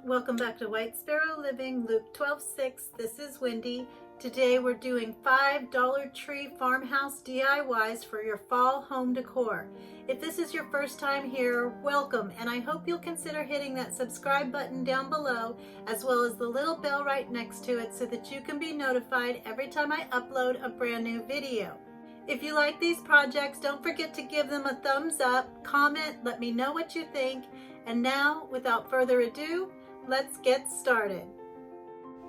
Welcome back to White Sparrow Living, Luke 12:6. This is Wendy. Today we're doing 5 Dollar Tree Farmhouse DIYs for your fall home decor. If this is your first time here, welcome, and I hope you'll consider hitting that subscribe button down below as well as the little bell right next to it so that you can be notified every time I upload a brand new video. If you like these projects, don't forget to give them a thumbs up, comment, let me know what you think, and now, without further ado, let's get started.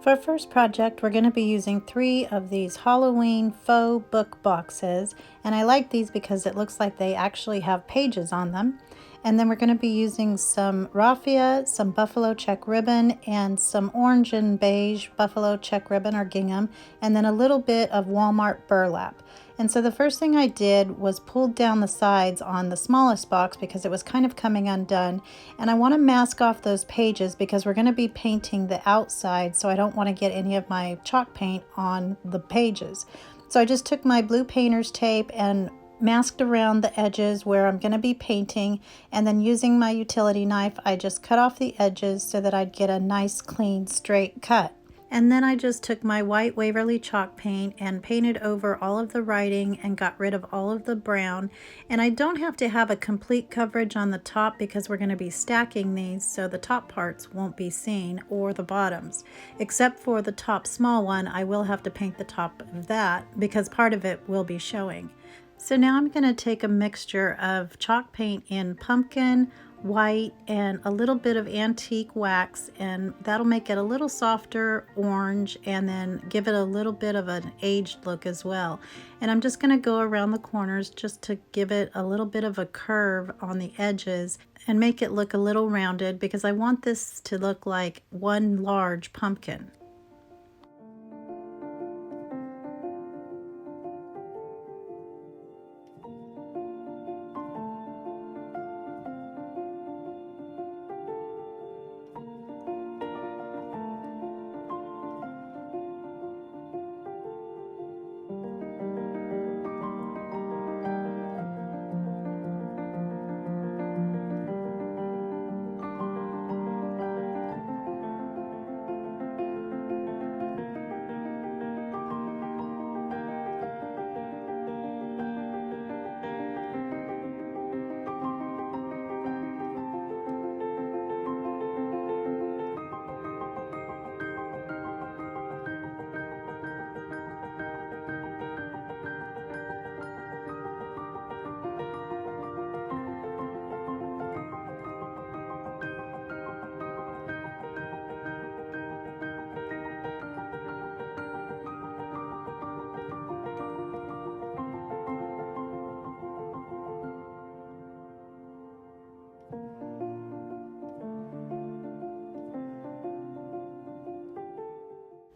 For our first project, we're going to be using 3 of these Halloween faux book boxes, and I like these because it looks like they actually have pages on them. And then we're going to be using some raffia, some buffalo check ribbon, and some orange and beige buffalo check ribbon or gingham, and then a little bit of Walmart burlap. And so the first thing I did was pulled down the sides on the smallest box because it was kind of coming undone. And I want to mask off those pages because we're going to be painting the outside, so I don't want to get any of my chalk paint on the pages. So I just took my blue painter's tape and masked around the edges where I'm going to be painting, and then using my utility knife I just cut off the edges so that I'd get a nice clean straight cut. And then I just took my white Waverly chalk paint and painted over all of the writing and got rid of all of the brown. And I don't have to have a complete coverage on the top because we're going to be stacking these, so the top parts won't be seen or the bottoms. Except for the top small one, I will have to paint the top of that because part of it will be showing. So now I'm going to take a mixture of chalk paint in pumpkin, white, and a little bit of antique wax, and that'll make it a little softer orange and then give it a little bit of an aged look as well. And I'm just going to go around the corners just to give it a little bit of a curve on the edges and make it look a little rounded because I want this to look like one large pumpkin.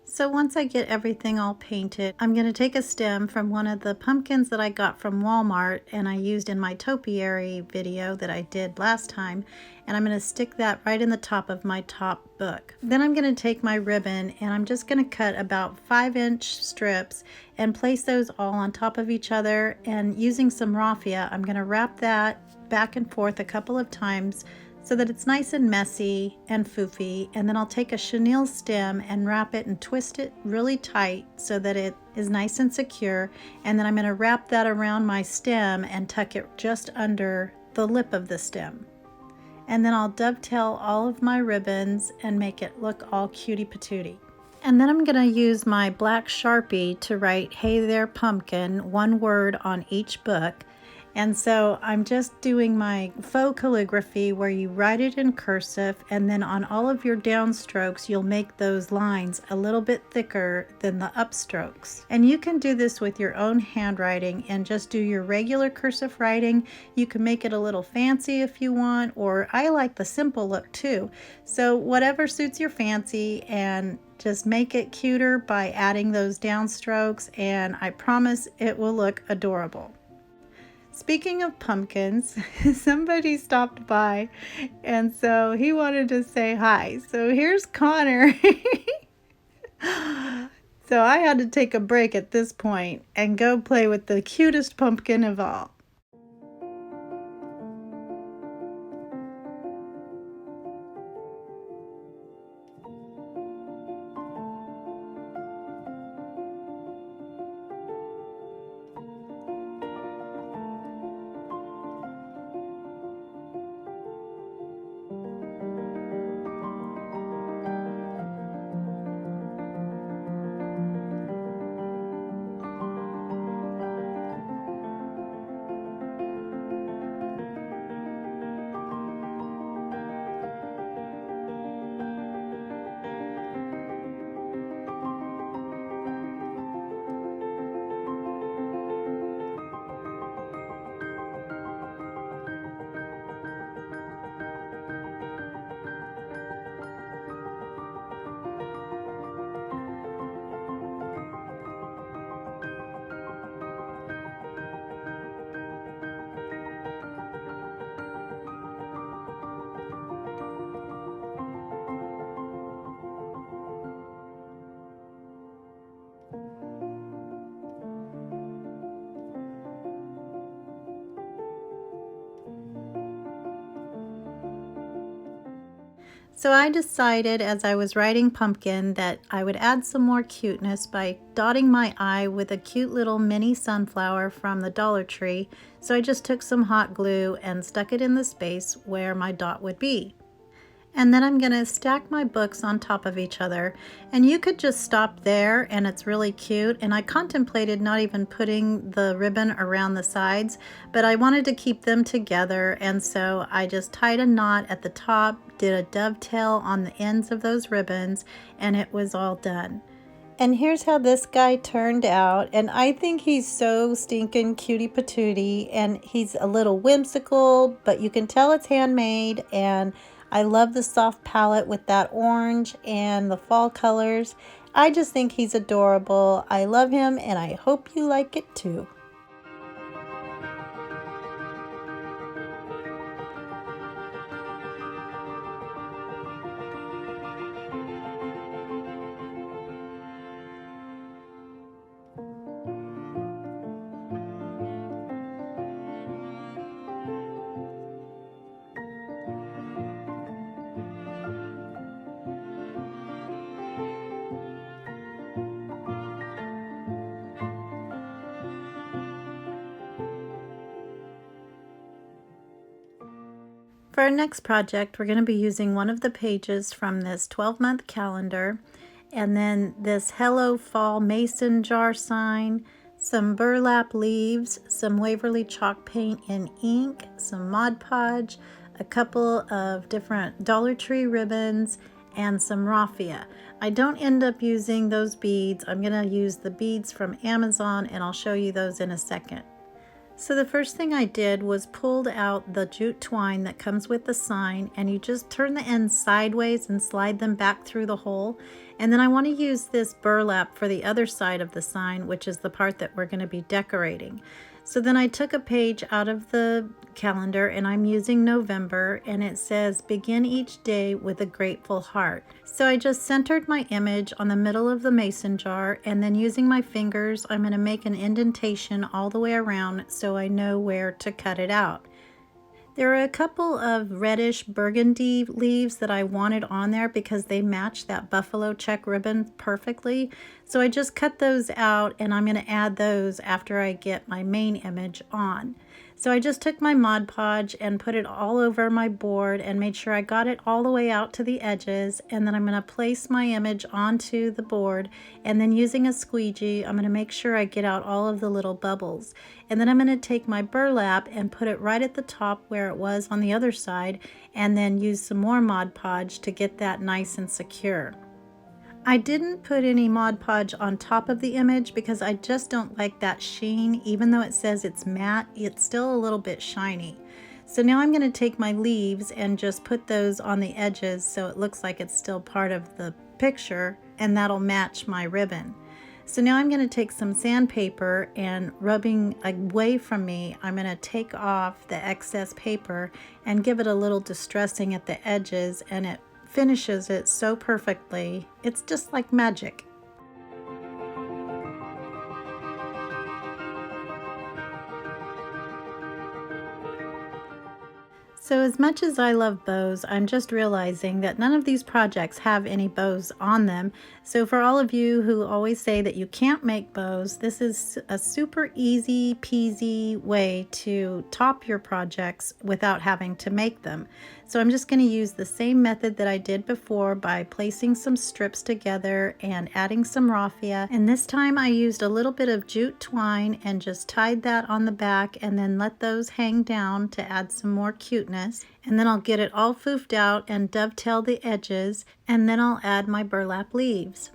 So once I get everything all painted, I'm going to take a stem from one of the pumpkins that I got from Walmart and I used in my topiary video that I did last time, and I'm going to stick that right in the top of my top book. Then I'm going to take my ribbon and I'm just going to cut about 5-inch strips and place those all on top of each other, and using some raffia I'm going to wrap that back and forth a couple of times so that it's nice and messy and foofy, and then I'll take a chenille stem and wrap it and twist it really tight so that it is nice and secure, and then I'm going to wrap that around my stem and tuck it just under the lip of the stem. And then I'll dovetail all of my ribbons and make it look all cutie patootie. And then I'm going to use my black Sharpie to write "Hey there pumpkin," one word on each book. And so I'm just doing my faux calligraphy where you write it in cursive, and then on all of your downstrokes you'll make those lines a little bit thicker than the upstrokes. And you can do this with your own handwriting and just do your regular cursive writing. You can make it a little fancy if you want, or I like the simple look too. So whatever suits your fancy, and just make it cuter by adding those downstrokes, and I promise it will look adorable. Speaking of pumpkins, somebody stopped by, and so he wanted to say hi. So here's Connor. So I had to take a break at this point and go play with the cutest pumpkin of all. So I decided as I was writing pumpkin that I would add some more cuteness by dotting my eye with a cute little mini sunflower from the Dollar Tree. So I just took some hot glue and stuck it in the space where my dot would be. And then I'm going to stack my books on top of each other, and you could just stop there and it's really cute. And I contemplated not even putting the ribbon around the sides, but I wanted to keep them together, and so I just tied a knot at the top, did a dovetail on the ends of those ribbons, and it was all done. And here's how this guy turned out, and I think he's so stinking cutie patootie, and he's a little whimsical, but you can tell it's handmade, and I love the soft palette with that orange and the fall colors. I just think he's adorable. I love him, and I hope you like it too. For our next project, we're going to be using one of the pages from this 12-month calendar, and then this Hello Fall mason jar sign, some burlap leaves, some Waverly chalk paint in ink, some Mod Podge, a couple of different Dollar Tree ribbons, and some raffia. I don't end up using those beads. I'm going to use the beads from Amazon, and I'll show you those in a second. So the first thing I did was pulled out the jute twine that comes with the sign, and you just turn the ends sideways and slide them back through the hole. And then I want to use this burlap for the other side of the sign, which is the part that we're going to be decorating. So then I took a page out of the calendar, and I'm using November, and it says begin each day with a grateful heart. So I just centered my image on the middle of the mason jar, and then using my fingers I'm going to make an indentation all the way around so I know where to cut it out. There are a couple of reddish burgundy leaves that I wanted on there because they match that buffalo check ribbon perfectly. So I just cut those out, and I'm going to add those after I get my main image on. So I just took my Mod Podge and put it all over my board and made sure I got it all the way out to the edges, and then I'm going to place my image onto the board, and then using a squeegee I'm going to make sure I get out all of the little bubbles. And then I'm going to take my burlap and put it right at the top where it was on the other side, and then use some more Mod Podge to get that nice and secure. I didn't put any Mod Podge on top of the image because I just don't like that sheen. Even though it says it's matte, it's still a little bit shiny. So now I'm going to take my leaves and just put those on the edges so it looks like it's still part of the picture, and that'll match my ribbon. So now I'm going to take some sandpaper, and rubbing away from me, I'm going to take off the excess paper and give it a little distressing at the edges, and it finishes it so perfectly. It's just like magic. So as much as I love bows, I'm just realizing that none of these projects have any bows on them. So for all of you who always say that you can't make bows, this is a super easy peasy way to top your projects without having to make them. So I'm just going to use the same method that I did before by placing some strips together and adding some raffia. And this time I used a little bit of jute twine and just tied that on the back, and then let those hang down to add some more cuteness. And then I'll get it all foofed out and dovetail the edges, and then I'll add my burlap leaves.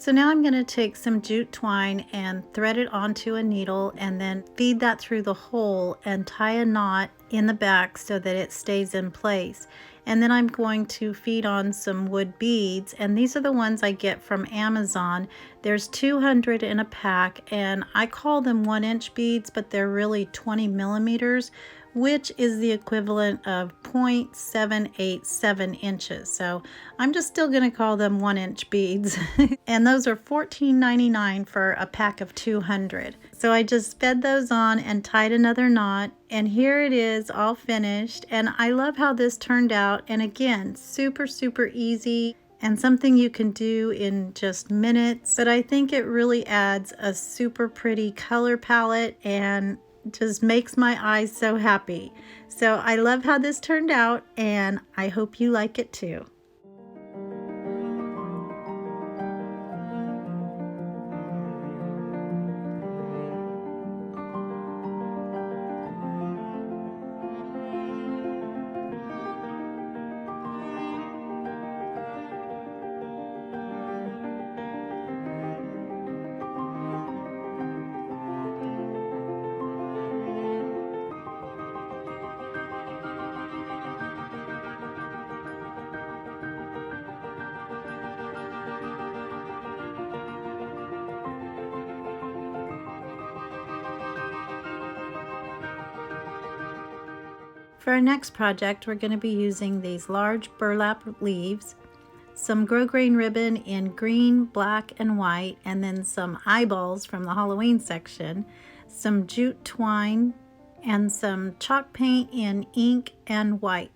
So now I'm going to take some jute twine and thread it onto a needle and then feed that through the hole and tie a knot in the back so that it stays in place. And then I'm going to feed on some wood beads, and these are the ones I get from Amazon. There's 200 in a pack, and I call them 1-inch beads, but they're really 20 millimeters, which is the equivalent of 0.787 inches. So I'm just still going to call them 1-inch beads. And those are $14.99 for a pack of 200. So I just fed those on and tied another knot, and here it is all finished. And I love how this turned out. And again, super easy and something you can do in just minutes. But I think it really adds a super pretty color palette and just makes my eyes so happy. So I love how this turned out, and I hope you like it too. For our next project, we're going to be using these large burlap leaves, some grosgrain ribbon in green, black, and white, and then some eyeballs from the Halloween section, some jute twine, and some chalk paint in ink and white.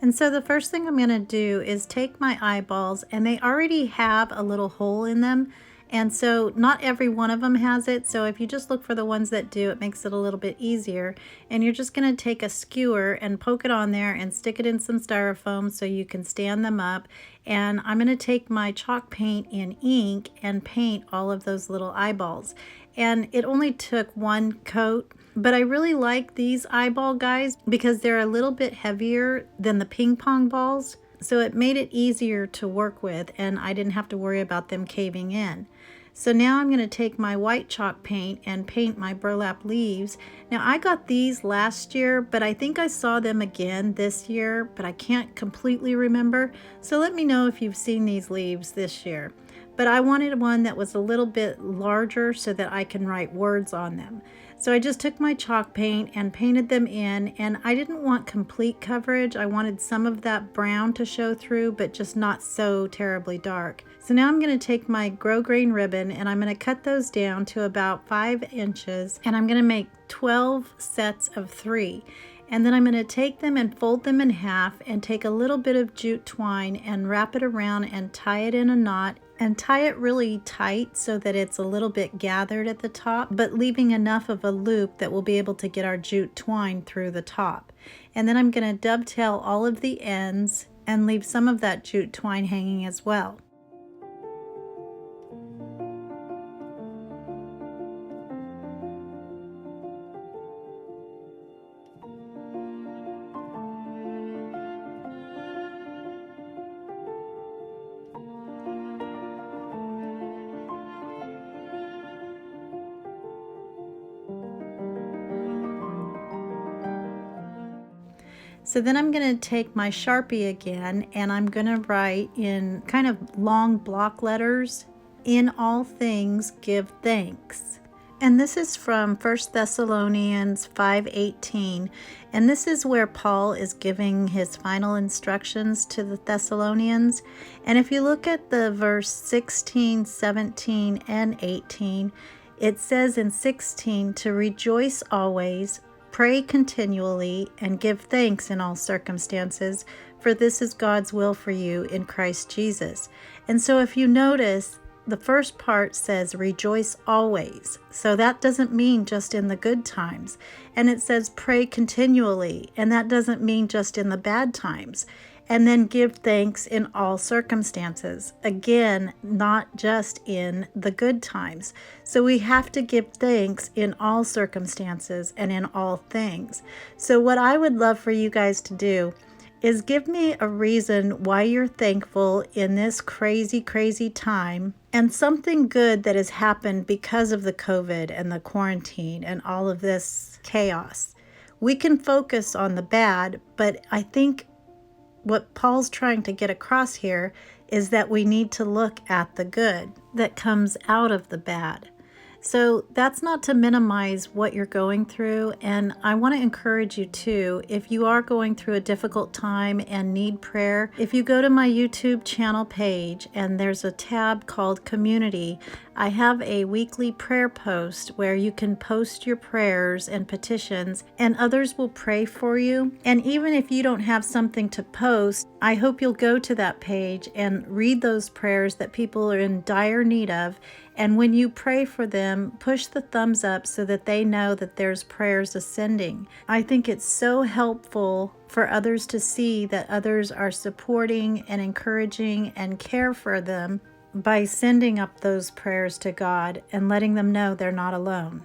And so the first thing I'm going to do is take my eyeballs, and they already have a little hole in them. And so not every one of them has it. So if you just look for the ones that do, it makes it a little bit easier. And you're just going to take a skewer and poke it on there and stick it in some styrofoam so you can stand them up. And I'm going to take my chalk paint in ink and paint all of those little eyeballs. And it only took one coat. But I really like these eyeball guys because they're a little bit heavier than the ping pong balls. So it made it easier to work with, and I didn't have to worry about them caving in. So now I'm going to take my white chalk paint and paint my burlap leaves. Now I got these last year, but I think I saw them again this year, but I can't completely remember. So let me know if you've seen these leaves this year. But I wanted one that was a little bit larger so that I can write words on them. So I just took my chalk paint and painted them in, and I didn't want complete coverage. I wanted some of that brown to show through, but just not so terribly dark. So now I'm going to take my grosgrain ribbon and I'm going to cut those down to about 5 inches, and I'm going to make 12 sets of 3. And then I'm going to take them and fold them in half and take a little bit of jute twine and wrap it around and tie it in a knot, and tie it really tight so that it's a little bit gathered at the top, but leaving enough of a loop that we'll be able to get our jute twine through the top. And then I'm going to dovetail all of the ends and leave some of that jute twine hanging as well. So then I'm going to take my Sharpie again, and I'm going to write in kind of long block letters, "In all things give thanks." And this is from 1 Thessalonians 5:18. And this is where Paul is giving his final instructions to the Thessalonians. And if you look at the verse 16, 17, and 18, it says in 16 to rejoice always, pray continually, and give thanks in all circumstances, for this is God's will for you in Christ Jesus. And so if you notice, the first part says rejoice always. So that doesn't mean just in the good times. And it says pray continually, and that doesn't mean just in the bad times. And then give thanks in all circumstances. Again, not just in the good times. So we have to give thanks in all circumstances and in all things. So what I would love for you guys to do is give me a reason why you're thankful in this crazy time. And something good that has happened because of the COVID and the quarantine and all of this chaos. We can focus on the bad, but I think what Paul's trying to get across here is that we need to look at the good that comes out of the bad. So that's not to minimize what you're going through, and I want to encourage you too, if you are going through a difficult time and need prayer, if you go to my YouTube channel page and there's a tab called Community, I have a weekly prayer post where you can post your prayers and petitions and others will pray for you. And even if you don't have something to post, I hope you'll go to that page and read those prayers that people are in dire need of. And when you pray for them, push the thumbs up so that they know that there's prayers ascending. I think it's so helpful for others to see that others are supporting and encouraging and care for them by sending up those prayers to God and letting them know they're not alone.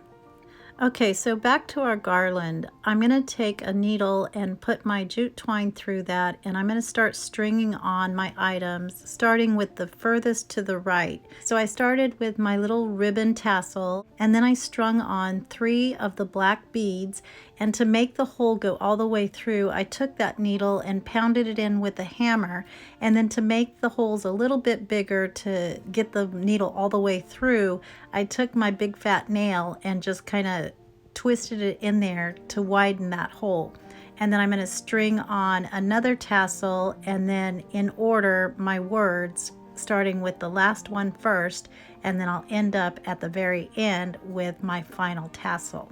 Okay, so back to our garland. I'm going to take a needle and put my jute twine through that, and I'm going to start stringing on my items, starting with the furthest to the right. So I started with my little ribbon tassel, and then I strung on 3 of the black beads, and to make the hole go all the way through, I took that needle and pounded it in with a hammer, and then to make the holes a little bit bigger to get the needle all the way through, I took my big fat nail and just kind of twisted it in there to widen that hole. And then I'm going to string on another tassel, and then in order my words, starting with the last one first, and then I'll end up at the very end with my final tassel.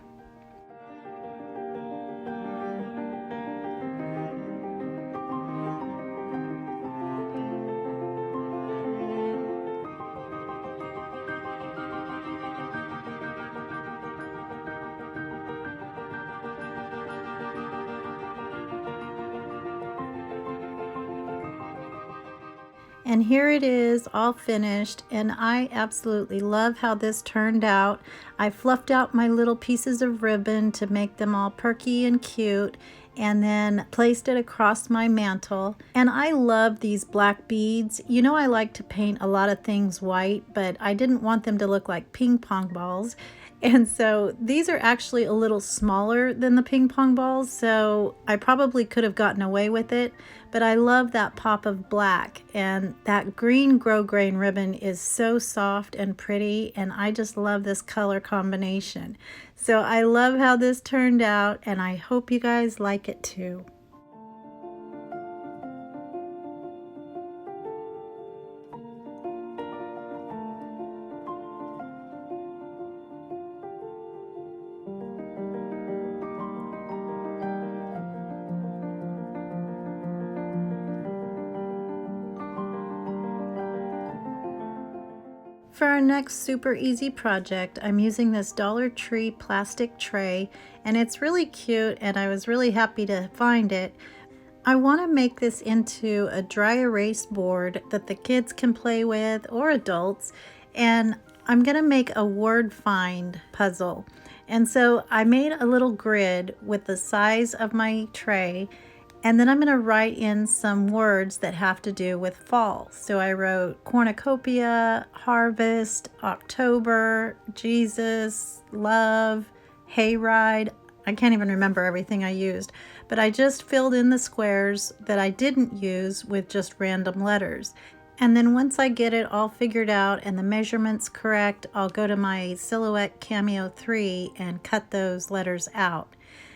And here it is all finished, and I absolutely love how this turned out. I fluffed out my little pieces of ribbon to make them all perky and cute, and then placed it across my mantle. And I love these black beads. You know, I like to paint a lot of things white, but I didn't want them to look like ping pong balls. And so these are actually a little smaller than the ping pong balls, so I probably could have gotten away with it, but I love that pop of black, and that green grosgrain ribbon is so soft and pretty, and I just love this color combination. So I love how this turned out, and I hope you guys like it too. For our next super easy project, I'm using this Dollar Tree plastic tray, and it's really cute, and I was really happy to find it. I want to make this into a dry erase board that the kids can play with, or adults, and I'm going to make a word find puzzle. And so I made a little grid with the size of my tray, and then I'm going to write in some words that have to do with fall. So I wrote cornucopia, harvest, October, Jesus, love, hayride. I can't even remember everything I used, but I just filled in the squares that I didn't use with just random letters. And then once I get it all figured out and the measurements correct, I'll go to my Silhouette Cameo 3 and cut those letters out.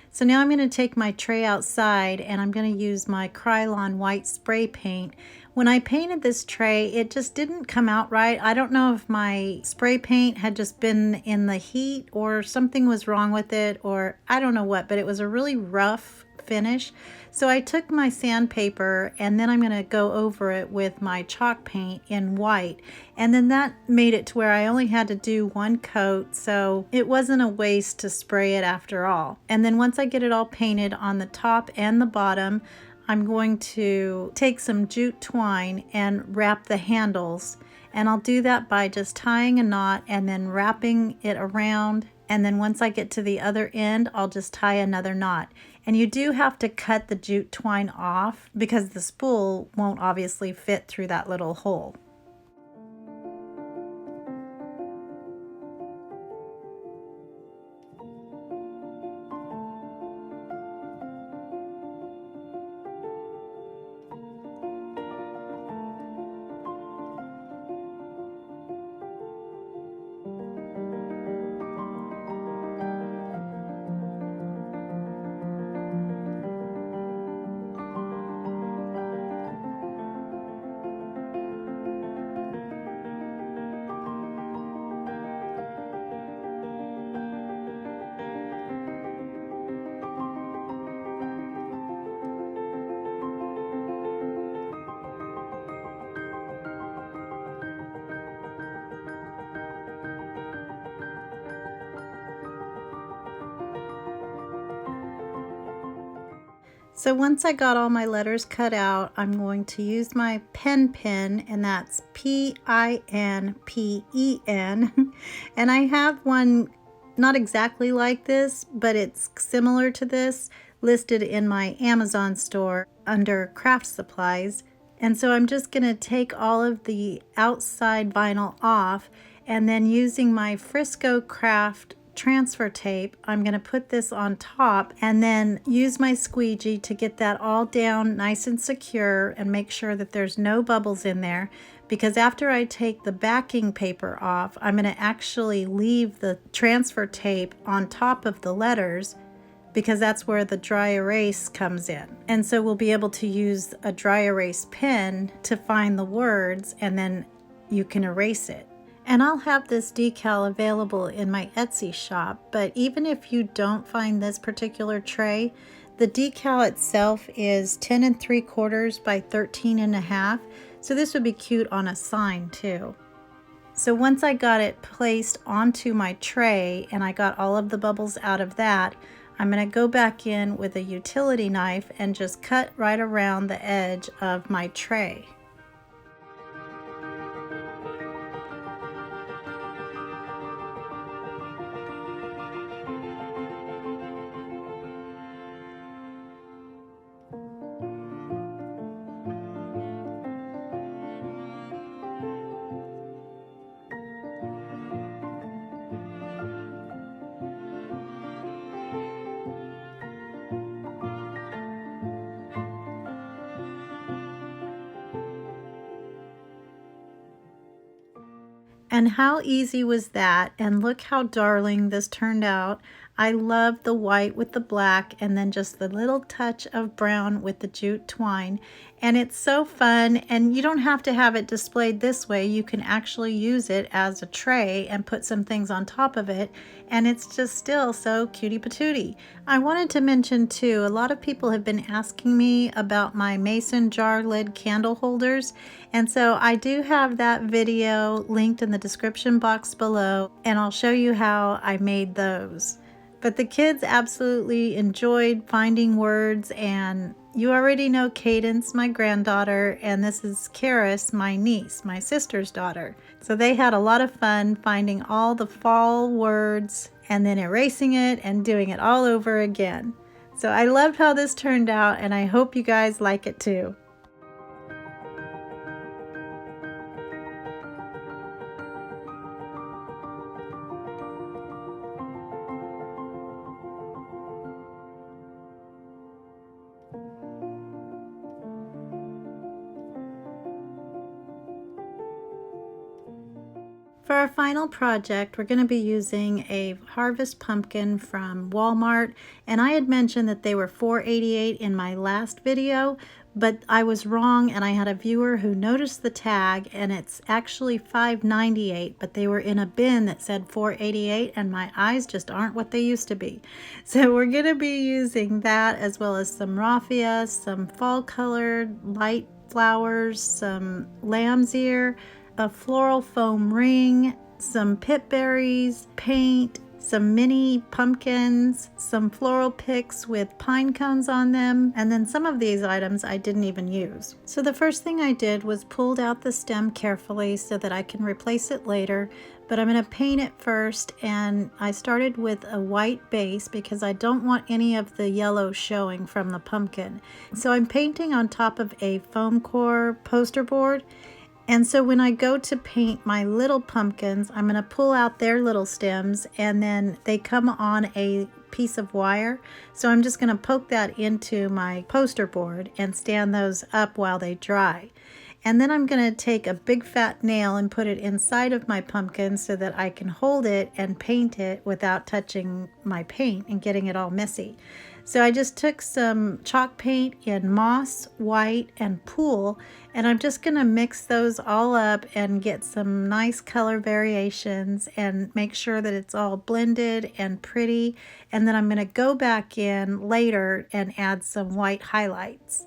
So now I'm going to take my tray outside, and I'm going to use my Krylon white spray paint. When I painted this tray, it just didn't come out right. I don't know if my spray paint had just been in the heat or something was wrong with it, or I don't know what, but it was a really rough finish. So I took my sandpaper, and then I'm going to go over it with my chalk paint in white, and then that made it to where I only had to do one coat, so it wasn't a waste to spray it after all. And then once I get it all painted on the top and the bottom, I'm going to take some jute twine and wrap the handles, and I'll do that by just tying a knot and then wrapping it around, and then once I get to the other end, I'll just tie another knot. And you do have to cut the jute twine off because the spool won't obviously fit through that little hole. So once I got all my letters cut out, I'm going to use my pen, and that's PINPEN. And I have one not exactly like this, but it's similar to this, listed in my Amazon store under craft supplies. And so I'm just going to take all of the outside vinyl off, and then using my FRISCO craft transfer tape, I'm going to put this on top and then use my squeegee to get that all down nice and secure and make sure that there's no bubbles in there, because after I take the backing paper off, I'm going to actually leave the transfer tape on top of the letters, because that's where the dry erase comes in. And so we'll be able to use a dry erase pen to find the words, and then you can erase it. And I'll have this decal available in my Etsy shop, but even if you don't find this particular tray, the decal itself is 10 3/4 by 13 1/2, so this would be cute on a sign too. So once I got it placed onto my tray and I got all of the bubbles out of that, I'm going to go back in with a utility knife and just cut right around the edge of my tray. And how easy was that? And look how darling this turned out. I love the white with the black, and then just the little touch of brown with the jute twine. And it's so fun, and you don't have to have it displayed this way. You can actually use it as a tray and put some things on top of it, and it's just still so cutie patootie. I wanted to mention too, a lot of people have been asking me about my mason jar lid candle holders, and so I do have that video linked in the description box below, and I'll show you how I made those. But the kids absolutely enjoyed finding words, and you already know Cadence, my granddaughter, and this is Karis, my niece, my sister's daughter. So they had a lot of fun finding all the fall words and then erasing it and doing it all over again. So I loved how this turned out, and I hope you guys like it too. For our final project, we're going to be using a harvest pumpkin from Walmart, and I had mentioned that they were $4.88 in my last video, but I was wrong, and I had a viewer who noticed the tag, and it's actually $5.98, but they were in a bin that said $4.88, and my eyes just aren't what they used to be. So we're going to be using that, as well as some raffia, some fall colored light flowers, some lamb's ear, a floral foam ring, some pip berries, paint, some mini pumpkins, some floral picks with pine cones on them, and then some of these items I didn't even use. So the first thing I did was pulled out the stem carefully so that I can replace it later, but I'm going to paint it first, and I started with a white base because I don't want any of the yellow showing from the pumpkin. So I'm painting on top of a foam core poster board. And so when I go to paint my little pumpkins, I'm going to pull out their little stems, and then they come on a piece of wire. So I'm just going to poke that into my poster board and stand those up while they dry. And then I'm going to take a big fat nail and put it inside of my pumpkin so that I can hold it and paint it without touching my paint and getting it all messy. So I just took some chalk paint in moss, white, and pool, and I'm just going to mix those all up and get some nice color variations and make sure that it's all blended and pretty. And then I'm going to go back in later and add some white highlights.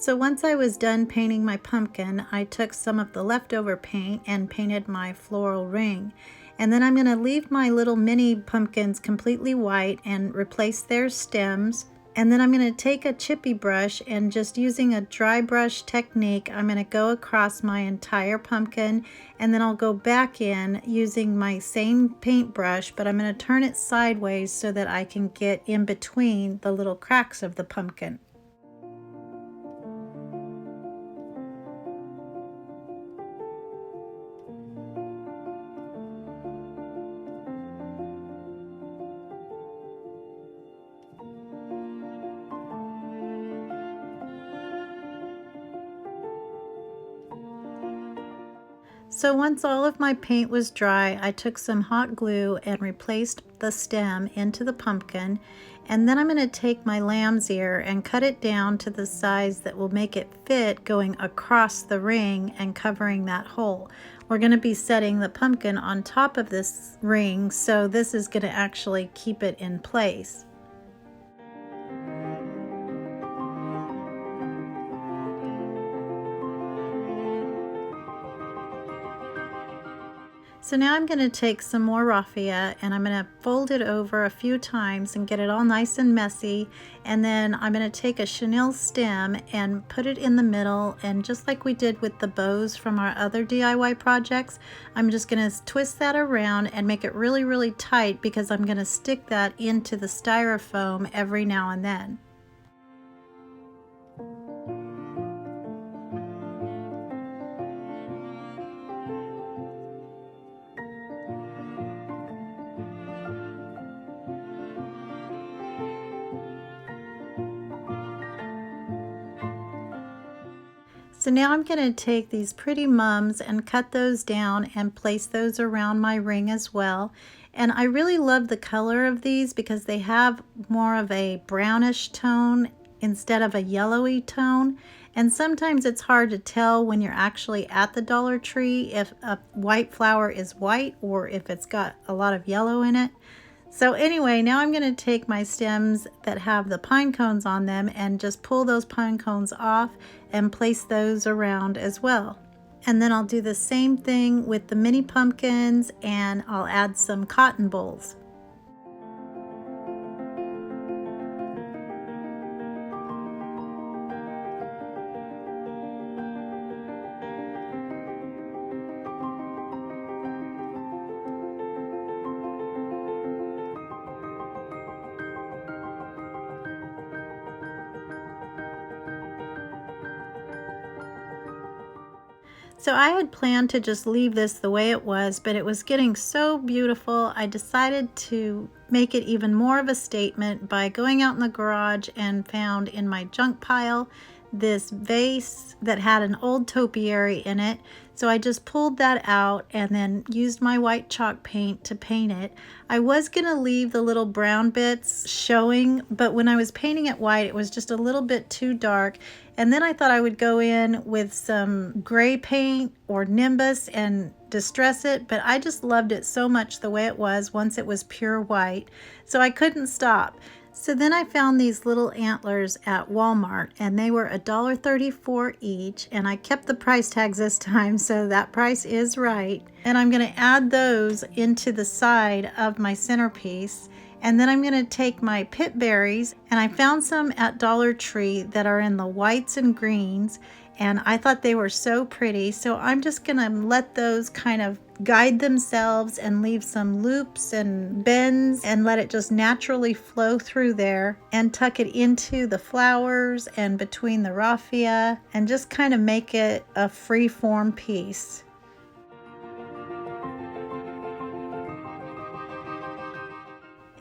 So once I was done painting my pumpkin, I took some of the leftover paint and painted my floral ring. And then I'm going to leave my little mini pumpkins completely white and replace their stems. And then I'm going to take a chippy brush and just using a dry brush technique, I'm going to go across my entire pumpkin, and then I'll go back in using my same paintbrush, but I'm going to turn it sideways so that I can get in between the little cracks of the pumpkin. So once all of my paint was dry, I took some hot glue and replaced the stem into the pumpkin, and then I'm going to take my lamb's ear and cut it down to the size that will make it fit going across the ring and covering that hole. We're going to be setting the pumpkin on top of this ring, so this is going to actually keep it in place. So now I'm going to take some more raffia and I'm going to fold it over a few times and get it all nice and messy, and then I'm going to take a chenille stem and put it in the middle, and just like we did with the bows from our other DIY projects, I'm just going to twist that around and make it really tight because I'm going to stick that into the styrofoam every now and then. So now I'm going to take these pretty mums and cut those down and place those around my ring as well. And I really love the color of these because they have more of a brownish tone instead of a yellowy tone. And sometimes it's hard to tell when you're actually at the Dollar Tree if a white flower is white or if it's got a lot of yellow in it. So anyway, now I'm going to take my stems that have the pine cones on them and just pull those pine cones off and place those around as well. And then I'll do the same thing with the mini pumpkins, and I'll add some cotton bolls. So I had planned to just leave this the way it was, but it was getting so beautiful, I decided to make it even more of a statement by going out in the garage and found in my junk pile this vase that had an old topiary in it. So I just pulled that out and then used my white chalk paint to paint it. I was gonna leave the little brown bits showing, but when I was painting it white, it was just a little bit too dark. And then I thought I would go in with some gray paint or Nimbus and distress it, but I just loved it so much the way it was once it was pure white. So I couldn't stop. So then I found these little antlers at Walmart, and they were $1.34 each, and I kept the price tags this time, so that price is right. And I'm going to add those into the side of my centerpiece. And then I'm going to take my pit berries, and I found some at Dollar Tree that are in the whites and greens, and I thought they were so pretty, so I'm just going to let those kind of guide themselves and leave some loops and bends and let it just naturally flow through there, and tuck it into the flowers and between the raffia and just kind of make it a free form piece.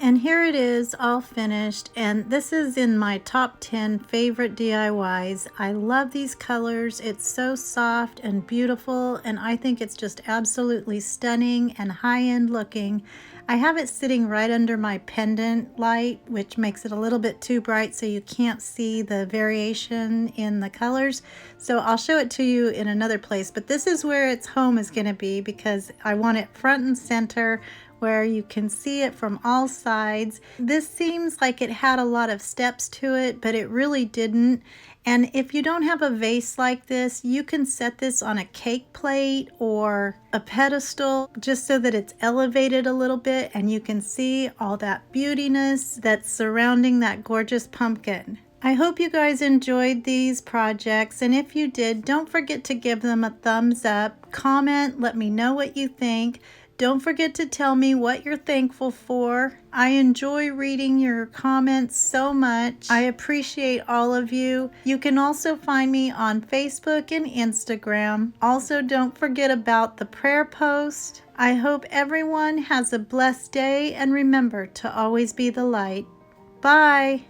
And here it is all finished, and this is in my top 10 favorite DIYs. I love these colors. It's so soft and beautiful, and I think it's just absolutely stunning and high-end looking. I have it sitting right under my pendant light, which makes it a little bit too bright so you can't see the variation in the colors. So I'll show it to you in another place, but this is where its home is going to be because I want it front and center where you can see it from all sides. This seems like it had a lot of steps to it, but it really didn't. And if you don't have a vase like this, you can set this on a cake plate or a pedestal just so that it's elevated a little bit and you can see all that beautiness that's surrounding that gorgeous pumpkin. I hope you guys enjoyed these projects, and if you did, don't forget to give them a thumbs up, comment, let me know what you think. Don't forget to tell me what you're thankful for. I enjoy reading your comments so much. I appreciate all of you. You can also find me on Facebook and Instagram. Also, don't forget about the prayer post. I hope everyone has a blessed day, and remember to always be the light. Bye.